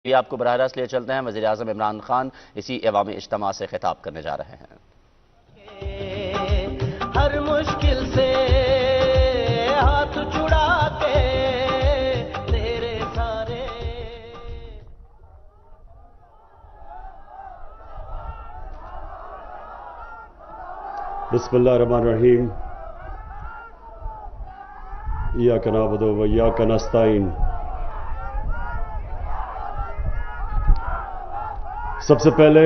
بھی آپ کو براہ راست لے چلتے ہیں. وزیر اعظم عمران خان اسی عوامی اجتماع سے خطاب کرنے جا رہے ہیں. ہر مشکل سے ہاتھ چھڑا کے تیرے سارے. بسم اللہ الرحمن الرحیم. ایاک نعبد و ایاک نستعین. سب سے پہلے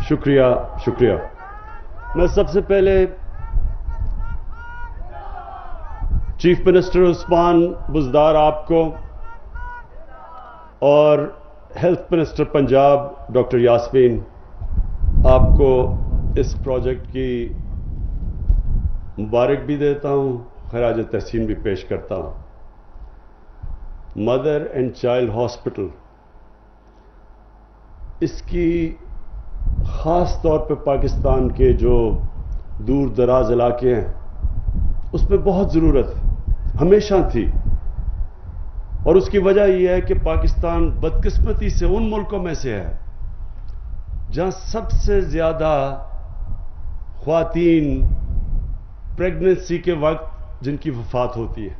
شکریہ. میں سب سے پہلے چیف منسٹر عثمان بزدار آپ کو اور health minister Punjab doctor Yasmin آپ کو اس پروجیکٹ کی مبارک بھی دیتا ہوں, خراج تحسین بھی پیش کرتا ہوں. مدر اینڈ چائلڈ ہاسپٹل, اس کی خاص طور پہ پاکستان کے جو دور دراز علاقے ہیں اس میں بہت ضرورت ہمیشہ تھی, اور اس کی وجہ یہ ہے کہ پاکستان بدقسمتی سے ان ملکوں میں سے ہے جہاں سب سے زیادہ خواتین پریگننسی کے وقت جن کی وفات ہوتی ہے,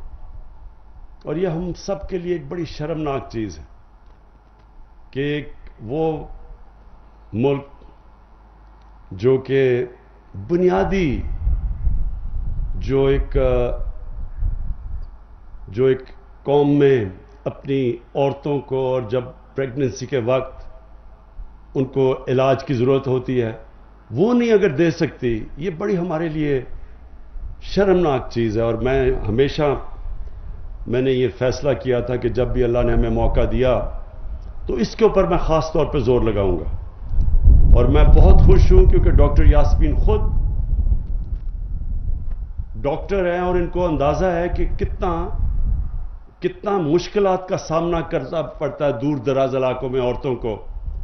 اور یہ ہم سب کے لیے ایک بڑی شرمناک چیز ہے کہ ایک وہ ملک جو کہ بنیادی جو ایک قوم میں اپنی عورتوں کو اور جب پریگننسی کے وقت ان کو علاج کی ضرورت ہوتی ہے وہ نہیں اگر دے سکتی, یہ بڑی ہمارے لیے شرمناک چیز ہے. اور میں نے یہ فیصلہ کیا تھا کہ جب بھی اللہ نے ہمیں موقع دیا تو اس کے اوپر میں خاص طور پہ زور لگاؤں گا. اور میں بہت خوش ہوں کیونکہ ڈاکٹر یاسمین خود ڈاکٹر ہیں اور ان کو اندازہ ہے کہ کتنا مشکلات کا سامنا کرنا پڑتا ہے دور دراز علاقوں میں عورتوں کو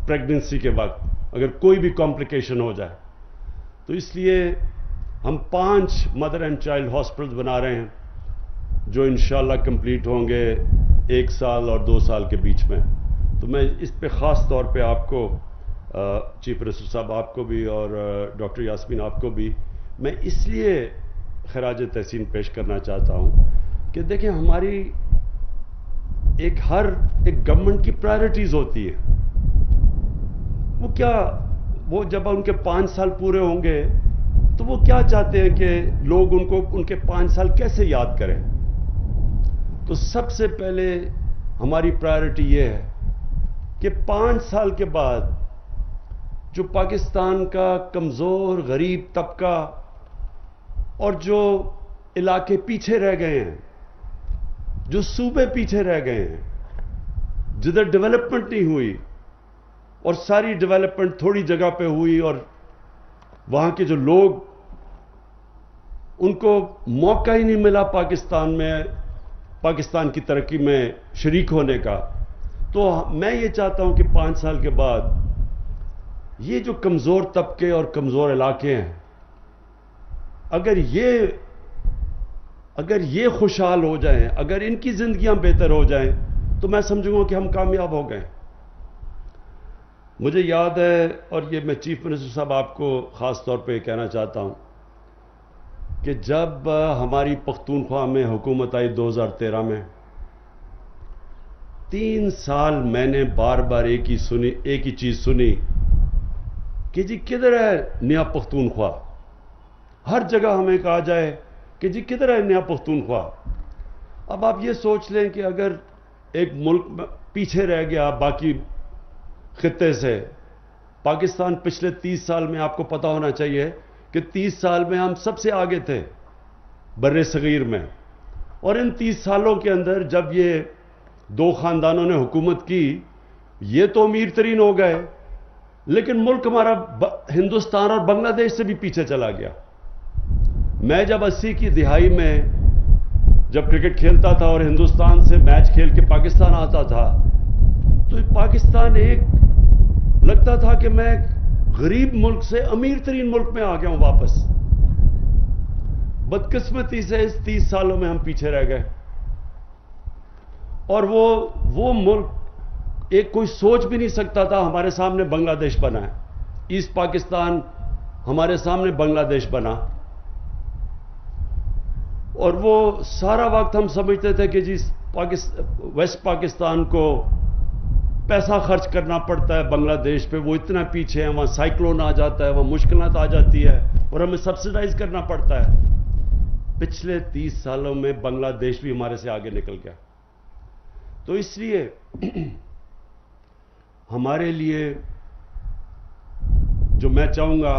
پریگننسی کے وقت اگر کوئی بھی کمپلیکیشن ہو جائے. تو اس لیے ہم 5 مدر اینڈ چائلڈ ہاسپٹل بنا رہے ہیں جو انشاءاللہ کمپلیٹ ہوں گے 1 سال اور 2 سال کے بیچ میں. تو میں اس پہ خاص طور پہ آپ کو چیف منسٹر صاحب آپ کو بھی اور ڈاکٹر یاسمین آپ کو بھی میں اس لیے خراج تحسین پیش کرنا چاہتا ہوں کہ دیکھیں ہماری ایک گورنمنٹ کی پرائرٹیز ہوتی ہے. وہ جب ان کے 5 سال پورے ہوں گے تو وہ کیا چاہتے ہیں کہ لوگ ان کے 5 سال کیسے یاد کریں. تو سب سے پہلے ہماری پرائرٹی یہ ہے کہ 5 سال کے بعد جو پاکستان کا کمزور غریب طبقہ اور جو علاقے پیچھے رہ گئے ہیں, جو صوبے پیچھے رہ گئے ہیں, جدھر ڈیولپمنٹ نہیں ہوئی اور ساری ڈیولپمنٹ تھوڑی جگہ پہ ہوئی اور وہاں کے جو لوگ ان کو موقع ہی نہیں ملا پاکستان کی ترقی میں شریک ہونے کا. تو میں یہ چاہتا ہوں کہ 5 سال کے بعد یہ جو کمزور طبقے اور کمزور علاقے ہیں اگر یہ خوشحال ہو جائیں, اگر ان کی زندگیاں بہتر ہو جائیں تو میں سمجھوں گا کہ ہم کامیاب ہو گئے. مجھے یاد ہے, اور یہ میں چیف منسٹر صاحب آپ کو خاص طور پہ کہنا چاہتا ہوں کہ جب ہماری پختونخوا میں حکومت آئی 2013 میں 3 سال میں نے بار بار ایک ہی چیز سنی کہ جی کدھر ہے نیا پختونخوا. ہر جگہ ہمیں کہا جائے کہ جی کدھر ہے نیا پختونخوا. اب آپ یہ سوچ لیں کہ اگر ایک ملک پیچھے رہ گیا باقی خطے سے, پاکستان پچھلے 30 سال میں آپ کو پتا ہونا چاہیے کہ 30 سال میں ہم سب سے آگے تھے بر صغیر میں, اور ان 30 سالوں کے اندر جب یہ 2 خاندانوں نے حکومت کی یہ تو امیر ترین ہو گئے, لیکن ملک ہمارا ہندوستان اور بنگلہ دیش سے بھی پیچھے چلا گیا. میں جب 80 کی دہائی میں جب کرکٹ کھیلتا تھا اور ہندوستان سے میچ کھیل کے پاکستان آتا تھا تو پاکستان لگتا تھا کہ میں غریب ملک سے امیر ترین ملک میں آ گیا ہوں واپس. بدقسمتی سے اس 30 سالوں میں ہم پیچھے رہ گئے, اور وہ ملک ایک کوئی سوچ بھی نہیں سکتا تھا ہمارے سامنے بنگلہ دیش بنا ہے. ایسٹ پاکستان ہمارے سامنے بنگلہ دیش بنا, اور وہ سارا وقت ہم سمجھتے تھے کہ جی ویسٹ پاکستان کو پیسہ خرچ کرنا پڑتا ہے بنگلہ دیش پہ, وہ اتنا پیچھے ہے, وہاں سائیکلون آ جاتا ہے, وہاں مشکلات آ جاتی ہے اور ہمیں سبسیڈائز کرنا پڑتا ہے. پچھلے 30 سالوں میں بنگلہ دیش بھی ہمارے سے آگے نکل گیا. تو اس لیے ہمارے لیے جو میں چاہوں گا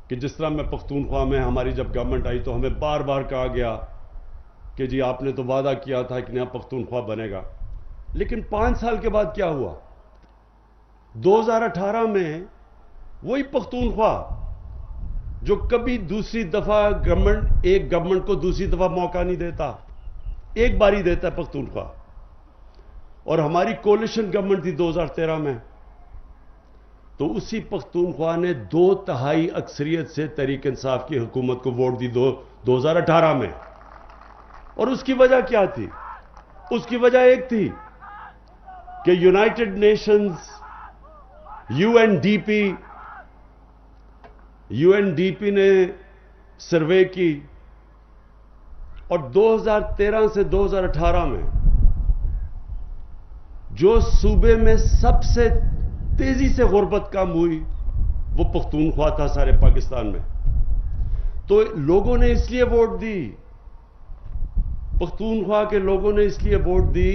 کہ جس طرح میں پختونخوا میں ہماری جب گورنمنٹ آئی تو ہمیں بار بار کہا گیا کہ جی آپ نے تو وعدہ کیا تھا کہ نیا پختونخوا بنے گا, لیکن 5 سال کے بعد کیا ہوا؟ 2018 میں وہی پختونخوا جو کبھی دوسری دفعہ ایک گورنمنٹ کو دوسری دفعہ موقع نہیں دیتا, ایک باری دیتا ہے پختونخوا, اور ہماری کولیشن گورنمنٹ تھی 2013 میں, تو اسی پختونخوا نے 2/3 اکثریت سے تحریک انصاف کی حکومت کو ووٹ دی 2018 میں. اور اس کی وجہ کیا تھی؟ اس کی وجہ ایک تھی کہ یونائٹڈ نیشنز UNDP نے سروے کی, اور 2013 سے 2018 میں جو صوبے میں سب سے تیزی سے غربت کم ہوئی وہ پختونخوا تھا سارے پاکستان میں. تو لوگوں نے اس لیے ووٹ دی, پختونخوا کے لوگوں نے اس لیے ووٹ دی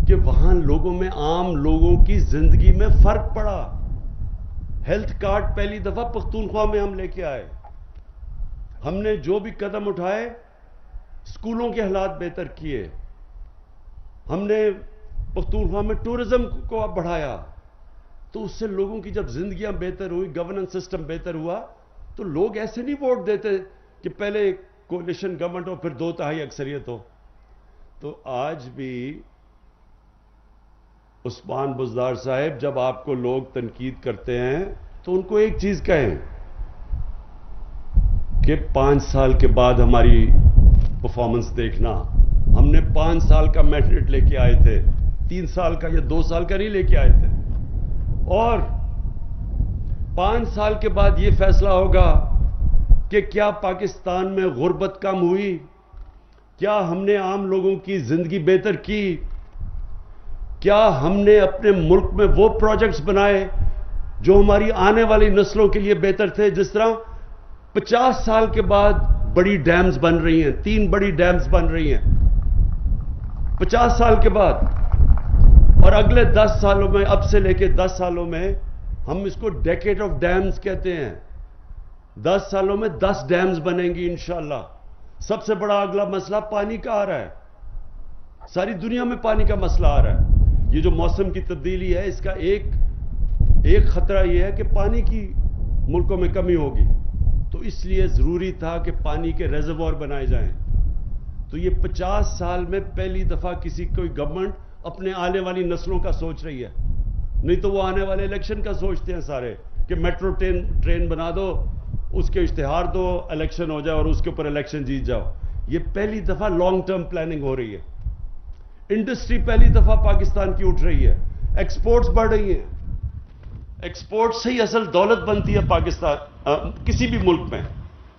کہ وہاں لوگوں میں, عام لوگوں کی زندگی میں فرق پڑا. ہیلتھ کارڈ پہلی دفعہ پختونخوا میں ہم لے کے آئے. ہم نے جو بھی قدم اٹھائے, اسکولوں کے حالات بہتر کیے, ہم نے پختونخوا میں ٹورزم کو بڑھایا, تو اس سے لوگوں کی جب زندگیاں بہتر ہوئی, گورننس سسٹم بہتر ہوا, تو لوگ ایسے نہیں ووٹ دیتے کہ پہلے کولیشن گورنمنٹ ہو پھر 2/3 اکثریت ہو. تو آج بھی عثمان بزدار صاحب, جب آپ کو لوگ تنقید کرتے ہیں تو ان کو ایک چیز کہیں کہ 5 سال کے بعد ہماری پرفارمنس دیکھنا. ہم نے 5 سال کا مینڈیٹ لے کے آئے تھے, 3 سال کا یا 2 سال کا نہیں لے کے آئے تھے, اور 5 سال کے بعد یہ فیصلہ ہوگا کہ کیا پاکستان میں غربت کم ہوئی, کیا ہم نے عام لوگوں کی زندگی بہتر کی, کیا ہم نے اپنے ملک میں وہ پروجیکٹس بنائے جو ہماری آنے والی نسلوں کے لیے بہتر تھے. جس طرح 50 سال کے بعد بڑی ڈیمز بن رہی ہیں, 3 بڑی ڈیمز بن رہی ہیں 50 سال کے بعد, اور اگلے 10 سالوں میں, اب سے لے کے 10 سالوں میں, ہم اس کو ڈیکیڈ آف ڈیمز کہتے ہیں. 10 سالوں میں 10 ڈیمز بنیں گی انشاءاللہ. سب سے بڑا اگلا مسئلہ پانی کا آ رہا ہے, ساری دنیا میں پانی کا مسئلہ آ رہا ہے. یہ جو موسم کی تبدیلی ہے, اس کا ایک خطرہ یہ ہے کہ پانی کی ملکوں میں کمی ہوگی, تو اس لیے ضروری تھا کہ پانی کے ریزروار بنائے جائیں. تو یہ 50 سال میں پہلی دفعہ کوئی گورنمنٹ اپنے آنے والی نسلوں کا سوچ رہی ہے. نہیں تو وہ آنے والے الیکشن کا سوچتے ہیں سارے کہ میٹرو ٹرین بنا دو, اس کے اشتہار دو, الیکشن ہو جائے اور اس کے اوپر الیکشن جیت جاؤ. یہ پہلی دفعہ لانگ ٹرم پلاننگ ہو رہی ہے. انڈسٹری پہلی دفعہ پاکستان کی اٹھ رہی ہے, ایکسپورٹس بڑھ رہی ہیں. ایکسپورٹ سے ہی اصل دولت بنتی ہے پاکستان کسی بھی ملک میں.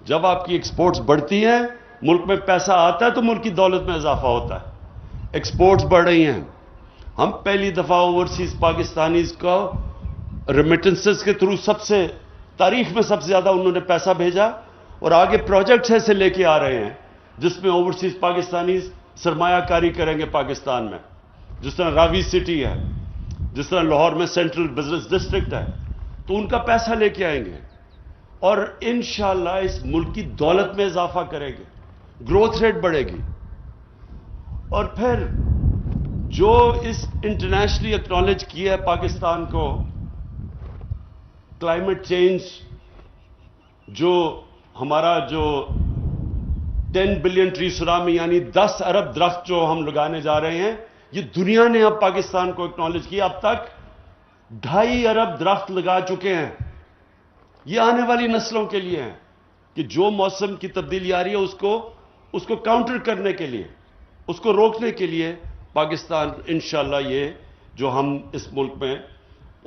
جب آپ کی ایکسپورٹس بڑھتی ہیں, ملک میں پیسہ آتا ہے تو ملک کی دولت میں اضافہ ہوتا ہے. ایکسپورٹس بڑھ رہی ہیں. ہم پہلی دفعہ اوورسیز پاکستانیز کو ریمیٹنسز کے تھرو تاریخ میں سب سے زیادہ انہوں نے پیسہ بھیجا, اور آگے پروجیکٹس ایسے لے کے آ رہے ہیں جس میں اوورسیز پاکستانیز سرمایہ کاری کریں گے پاکستان میں. جس طرح راوی سٹی ہے, جس طرح لاہور میں سینٹرل بزنس ڈسٹرکٹ ہے, تو ان کا پیسہ لے کے آئیں گے اور انشاءاللہ اس ملک کی دولت میں اضافہ کریں گے, گروتھ ریٹ بڑھے گی. اور پھر جو اس انٹرنیشنلی ایکنالج کیا ہے پاکستان کو, کلائمیٹ چینج, جو ہمارا جو 10 بلین ٹری سونامی یعنی 10 ارب درخت جو ہم لگانے جا رہے ہیں, یہ دنیا نے اب پاکستان کو ایکنالج کیا. اب تک 2.5 ارب درخت لگا چکے ہیں. یہ آنے والی نسلوں کے لیے ہیں کہ جو موسم کی تبدیلی آ رہی ہے اس کو کاؤنٹر کرنے کے لیے, اس کو روکنے کے لیے پاکستان انشاءاللہ یہ جو ہم اس ملک میں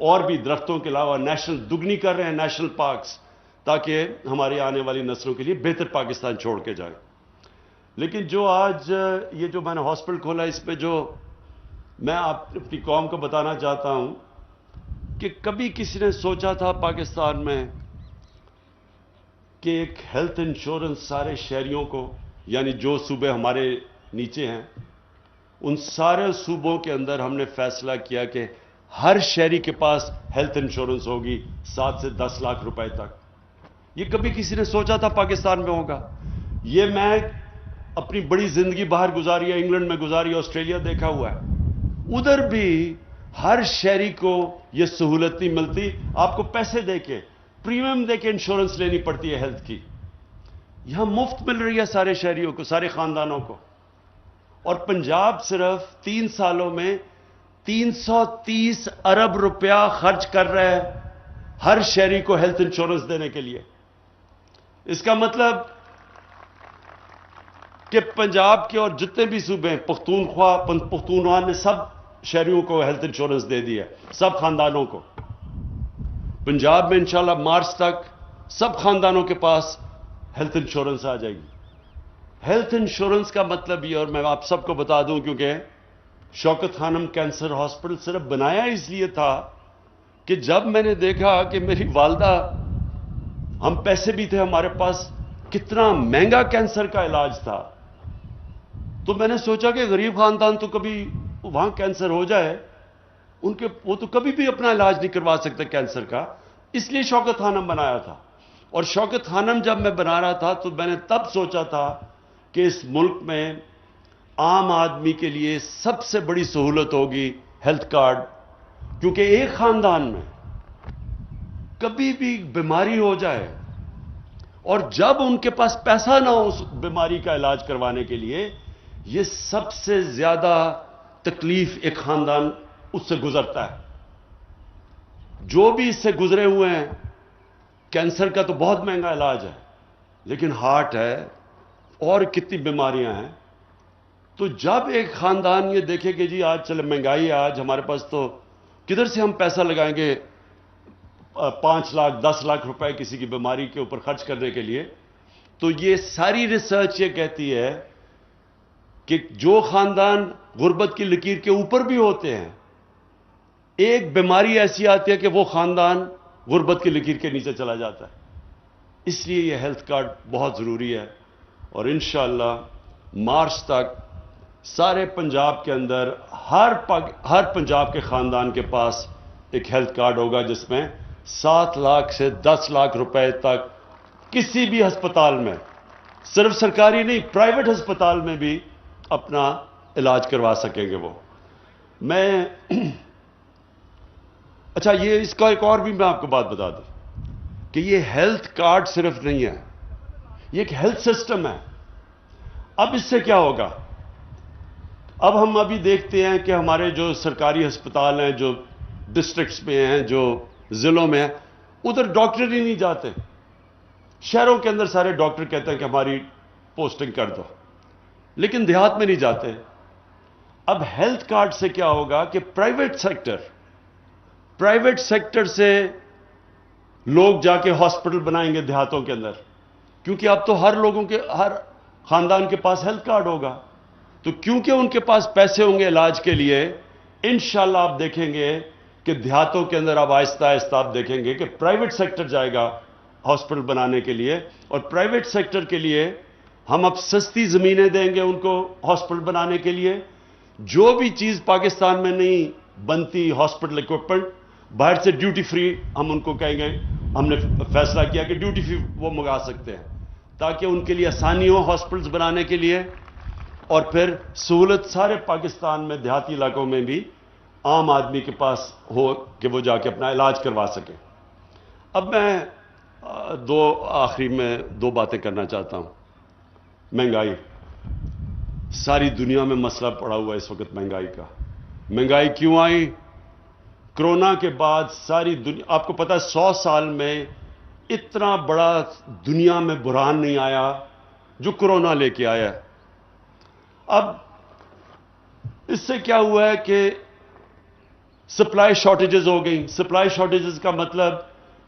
اور بھی درختوں کے علاوہ نیشنل دگنی کر رہے ہیں نیشنل پارکس، تاکہ ہماری آنے والی نسلوں کے لیے بہتر پاکستان چھوڑ کے جائیں۔ لیکن جو آج یہ جو میں نے ہاسپٹل کھولا، اس پہ جو میں اپنی قوم کو بتانا چاہتا ہوں کہ کبھی کسی نے سوچا تھا پاکستان میں کہ ایک ہیلتھ انشورنس سارے شہریوں کو، یعنی جو صوبے ہمارے نیچے ہیں ان سارے صوبوں کے اندر ہم نے فیصلہ کیا کہ ہر شہری کے پاس ہیلتھ انشورنس ہوگی 7 سے 10 لاکھ روپے تک۔ یہ کبھی کسی نے سوچا تھا پاکستان میں ہوگا؟ یہ میں اپنی بڑی زندگی باہر گزاری ہے، انگلینڈ میں گزاری ہے، آسٹریلیا دیکھا ہوا ہے، ادھر بھی ہر شہری کو یہ سہولت نہیں ملتی۔ آپ کو پیسے دے کے، پریمیم دے کے انشورنس لینی پڑتی ہے ہیلتھ کی۔ یہاں مفت مل رہی ہے سارے شہریوں کو، سارے خاندانوں کو۔ اور پنجاب صرف 3 سالوں میں 330 ارب روپیہ خرچ کر رہا ہے ہر شہری کو ہیلتھ انشورنس دینے کے لیے۔ اس کا مطلب کہ پنجاب کے اور جتنے بھی صوبے ہیں، پختونخوا نے سب شہریوں کو ہیلتھ انشورنس دے دی ہے، سب خاندانوں کو۔ پنجاب میں انشاءاللہ مارچ تک سب خاندانوں کے پاس ہیلتھ انشورنس آ جائے گی۔ ہیلتھ انشورنس کا مطلب یہ، اور میں آپ سب کو بتا دوں کیونکہ شوکت خانم کینسر ہاسپٹل صرف بنایا اس لیے تھا کہ جب میں نے دیکھا کہ میری والدہ، ہم پیسے بھی تھے ہمارے پاس، کتنا مہنگا کینسر کا علاج تھا، تو میں نے سوچا کہ غریب خاندان تو کبھی وہاں کینسر ہو جائے وہ تو کبھی بھی اپنا علاج نہیں کروا سکتے کینسر کا، اس لیے شوکت خانم بنایا تھا۔ اور شوکت خانم جب میں بنا رہا تھا تو میں نے تب سوچا تھا کہ اس ملک میں عام آدمی کے لیے سب سے بڑی سہولت ہوگی ہیلتھ کارڈ، کیونکہ ایک خاندان میں کبھی بھی بیماری ہو جائے اور جب ان کے پاس پیسہ نہ ہو اس بیماری کا علاج کروانے کے لیے، یہ سب سے زیادہ تکلیف ایک خاندان اس سے گزرتا ہے۔ جو بھی اس سے گزرے ہوئے ہیں، کینسر کا تو بہت مہنگا علاج ہے، لیکن ہارٹ ہے اور کتنی بیماریاں ہیں۔ تو جب ایک خاندان یہ دیکھے کہ جی آج چلے مہنگائی ہے، آج ہمارے پاس تو کدھر سے ہم پیسہ لگائیں گے 5 لاکھ 10 لاکھ روپے کسی کی بیماری کے اوپر خرچ کرنے کے لیے، تو یہ ساری ریسرچ یہ کہتی ہے کہ جو خاندان غربت کی لکیر کے اوپر بھی ہوتے ہیں، ایک بیماری ایسی آتی ہے کہ وہ خاندان غربت کی لکیر کے نیچے چلا جاتا ہے۔ اس لیے یہ ہیلتھ کارڈ بہت ضروری ہے، اور انشاءاللہ مارچ تک سارے پنجاب کے اندر ہر پنجاب کے خاندان کے پاس ایک ہیلتھ کارڈ ہوگا، جس میں 7 لاکھ سے 10 لاکھ روپے تک کسی بھی ہسپتال میں، صرف سرکاری نہیں، پرائیویٹ ہسپتال میں بھی اپنا علاج کروا سکیں گے وہ۔ اچھا، یہ اس کا ایک اور بھی میں آپ کو بات بتا دوں کہ یہ ہیلتھ کارڈ صرف نہیں ہے، یہ ایک ہیلتھ سسٹم ہے۔ اب اس سے کیا ہوگا؟ اب ہم ابھی دیکھتے ہیں کہ ہمارے جو سرکاری ہسپتال ہیں، جو ڈسٹرکٹس میں ہیں، جو ضلعوں میں ہیں، ادھر ڈاکٹر ہی نہیں جاتے۔ شہروں کے اندر سارے ڈاکٹر کہتے ہیں کہ ہماری پوسٹنگ کر دو، لیکن دیہات میں نہیں جاتے۔ اب ہیلتھ کارڈ سے کیا ہوگا کہ پرائیویٹ سیکٹر سے لوگ جا کے ہاسپٹل بنائیں گے دیہاتوں کے اندر، کیونکہ اب تو ہر خاندان کے پاس ہیلتھ کارڈ ہوگا، تو کیونکہ ان کے پاس پیسے ہوں گے علاج کے لیے، انشاءاللہ آپ دیکھیں گے کہ دیہاتوں کے اندر اب آہستہ آہستہ آپ دیکھیں گے کہ پرائیویٹ سیکٹر جائے گا ہاسپٹل بنانے کے لیے، اور پرائیویٹ سیکٹر کے لیے ہم اب سستی زمینیں دیں گے ان کو ہاسپٹل بنانے کے لیے۔ جو بھی چیز پاکستان میں نہیں بنتی ہاسپٹل اکوپمنٹ، باہر سے ڈیوٹی فری ہم ان کو کہیں گے، ہم نے فیصلہ کیا کہ ڈیوٹی فری وہ منگا سکتے ہیں، تاکہ ان کے لیے آسانی ہو ہاسپٹلز بنانے کے لیے، اور پھر سہولت سارے پاکستان میں دیہاتی علاقوں میں بھی عام آدمی کے پاس ہو کہ وہ جا کے اپنا علاج کروا سکے۔ اب میں آخری میں 2 باتیں کرنا چاہتا ہوں۔ مہنگائی، ساری دنیا میں مسئلہ پڑا ہوا ہے اس وقت مہنگائی کا۔ مہنگائی کیوں آئی؟ کرونا کے بعد ساری دنیا، آپ کو پتا ہے 100 سال میں اتنا بڑا دنیا میں بحران نہیں آیا جو کرونا لے کے آیا ہے۔ اب اس سے کیا ہوا ہے کہ سپلائی شارٹیجز ہو گئی. سپلائی شارٹیجز کا مطلب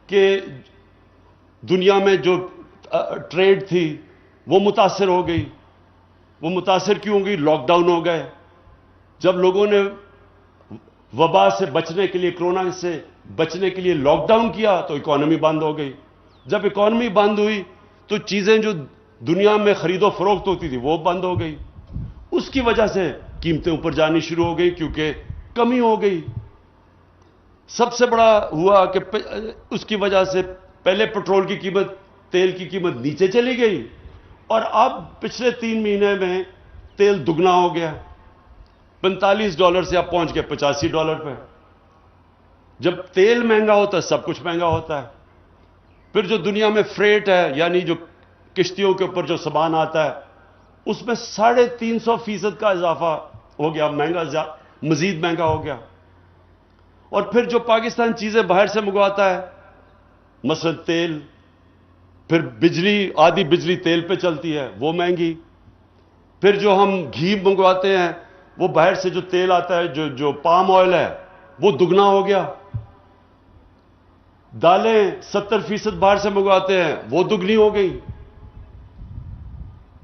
کہ دنیا میں جو ٹریڈ تھی وہ متاثر ہو گئی. وہ متاثر کیوں ہو گئی؟ لاک ڈاؤن ہو گئے. جب لوگوں نے وبا سے بچنے کے لیے، کرونا سے بچنے کے لیے لاک ڈاؤن کیا تو اکانومی بند ہو گئی. جب اکانومی بند ہوئی تو چیزیں جو دنیا میں خرید و فروخت ہوتی تھی وہ بند ہو گئی. اس کی وجہ سے قیمتیں اوپر جانی شروع ہو گئی کیونکہ کمی ہو گئی. سب سے بڑا ہوا کہ اس کی وجہ سے پہلے پٹرول کی قیمت، تیل کی قیمت نیچے چلی گئی، اور اب پچھلے 3 مہینے میں تیل دگنا ہو گیا. $45 سے اب پہنچ گئے $85 پہ. جب تیل مہنگا ہوتا ہے سب کچھ مہنگا ہوتا ہے. پھر جو دنیا میں فریٹ ہے، یعنی جو کشتیوں کے اوپر جو سامان آتا ہے، اس میں 350% کا اضافہ ہو گیا، مہنگا، مزید مہنگا ہو گیا. اور پھر جو پاکستان چیزیں باہر سے منگواتا ہے، مثلا تیل، پھر بجلی، آدھی بجلی تیل پہ چلتی ہے وہ مہنگی. پھر جو ہم گھی منگواتے ہیں، وہ باہر سے جو تیل آتا ہے، جو پام آئل ہے، وہ دگنا ہو گیا. دالیں 70% باہر سے منگواتے ہیں، وہ دگنی ہو گئی.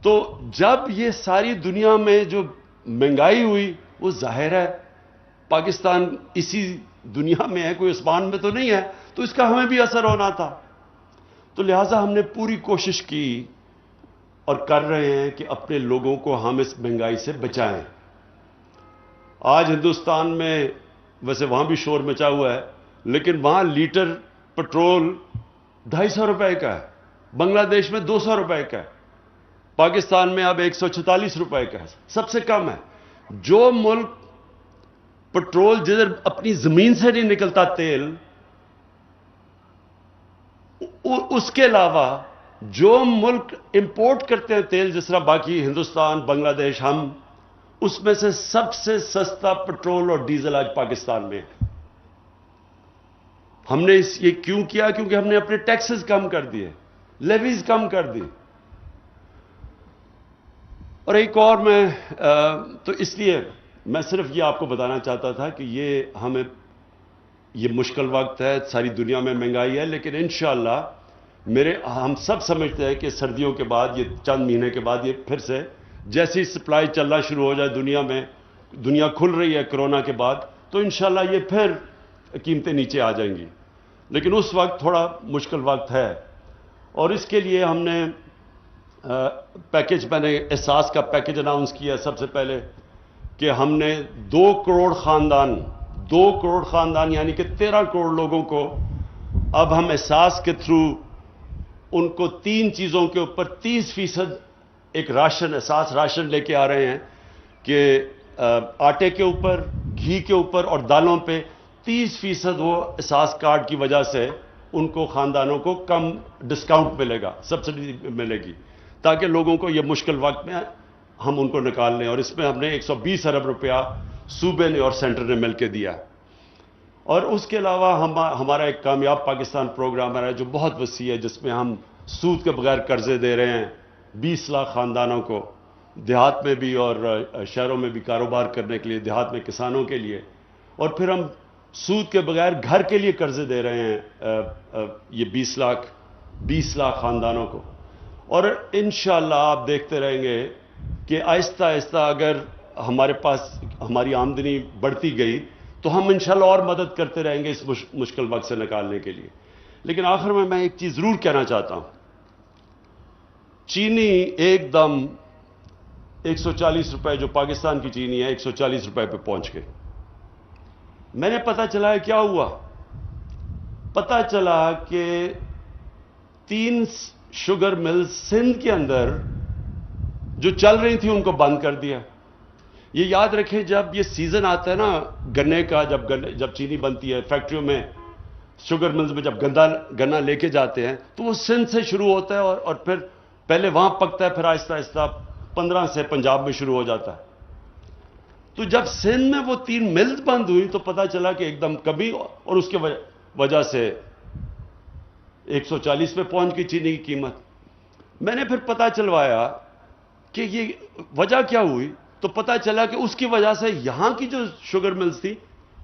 تو جب یہ ساری دنیا میں جو مہنگائی ہوئی، وہ ظاہر ہے پاکستان اسی دنیا میں ہے، کوئی اسمان میں تو نہیں ہے، تو اس کا ہمیں بھی اثر ہونا تھا. تو لہٰذا ہم نے پوری کوشش کی اور کر رہے ہیں کہ اپنے لوگوں کو ہم اس مہنگائی سے بچائیں. آج ہندوستان میں ویسے وہاں بھی شور مچا ہوا ہے، لیکن وہاں لیٹر پٹرول $250 کا ہے، بنگلہ دیش میں $200 کا ہے، پاکستان میں اب $146 کا ہے، سب سے کم ہے. جو ملک پٹرول جدھر اپنی زمین سے نہیں نکلتا تیل، اس کے علاوہ جو ملک امپورٹ کرتے ہیں تیل، جس طرح باقی ہندوستان، بنگلہ دیش، ہم، اس میں سے سب سے سستا پٹرول اور ڈیزل آج پاکستان میں ہے. ہم نے یہ کیوں کیا؟ کیونکہ ہم نے اپنے ٹیکسز کم کر دیے، لیویز کم کر دی. اور ایک اور میں تو اس لیے میں صرف یہ آپ کو بتانا چاہتا تھا کہ یہ مشکل وقت ہے، ساری دنیا میں مہنگائی ہے، لیکن انشاءاللہ ہم سب سمجھتے ہیں کہ سردیوں کے بعد، یہ چند مہینے کے بعد، یہ پھر سے جیسی سپلائی چلنا شروع ہو جائے دنیا میں، دنیا کھل رہی ہے کرونا کے بعد، تو انشاءاللہ یہ پھر قیمتیں نیچے آ جائیں گی. لیکن اس وقت تھوڑا مشکل وقت ہے، اور اس کے لیے ہم نے پیکج، میں نے احساس کا پیکج اناؤنس کیا سب سے پہلے، کہ ہم نے 2 کروڑ خاندان یعنی کہ 13 کروڑ لوگوں کو اب ہم احساس کے تھرو ان کو 3 چیزوں کے اوپر 30% ایک احساس راشن لے کے آ رہے ہیں، کہ آٹے کے اوپر، گھی کے اوپر اور دالوں پہ 30% وہ احساس کارڈ کی وجہ سے ان کو، خاندانوں کو کم ڈسکاؤنٹ ملے گا، سبسڈی ملے گی، تاکہ لوگوں کو یہ مشکل وقت میں ہم ان کو نکال لیں. اور اس میں ہم نے 120 ارب روپیہ صوبے نے اور سینٹر نے مل کے دیا. اور اس کے علاوہ ہمارا ایک کامیاب پاکستان پروگرام ہے جو بہت وسیع ہے، جس میں ہم سود کے بغیر قرضے دے رہے ہیں 20 لاکھ خاندانوں کو، دیہات میں بھی اور شہروں میں بھی کاروبار کرنے کے لیے، دیہات میں کسانوں کے لیے. اور پھر ہم سود کے بغیر گھر کے لیے قرضے دے رہے ہیں یہ 20 لاکھ خاندانوں کو. اور انشاءاللہ آپ دیکھتے رہیں گے کہ آہستہ آہستہ اگر ہمارے پاس ہماری آمدنی بڑھتی گئی تو ہم انشاءاللہ اور مدد کرتے رہیں گے اس مشکل وقت سے نکالنے کے لیے. لیکن آخر میں ایک چیز ضرور کہنا چاہتا ہوں. چینی ایک دم 140 روپے، جو پاکستان کی چینی ہے، 140 روپے پہ پہنچ گئی. میں نے پتا چلا ہے کیا ہوا. پتا چلا کہ 3 شوگر ملز سندھ کے اندر جو چل رہی تھی ان کو بند کر دیا. یہ یاد رکھیں، جب یہ سیزن آتا ہے نا گنے کا، جب چینی بنتی ہے فیکٹریوں میں، شوگر ملز میں جب گنا لے کے جاتے ہیں تو وہ سندھ سے شروع ہوتا ہے اور پھر پہلے وہاں پکتا ہے، پھر آہستہ آہستہ 15 سے پنجاب میں شروع ہو جاتا ہے. تو جب سندھ میں وہ 3 ملز بند ہوئی تو پتا چلا کہ ایک دم کمی، اور اس کی وجہ سے 140 پہ پہنچ گئی چینی کی قیمت. میں نے پھر پتا چلوایا کہ یہ وجہ کیا ہوئی، تو پتا چلا کہ اس کی وجہ سے یہاں کی جو شوگر ملز تھی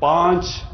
5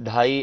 2.5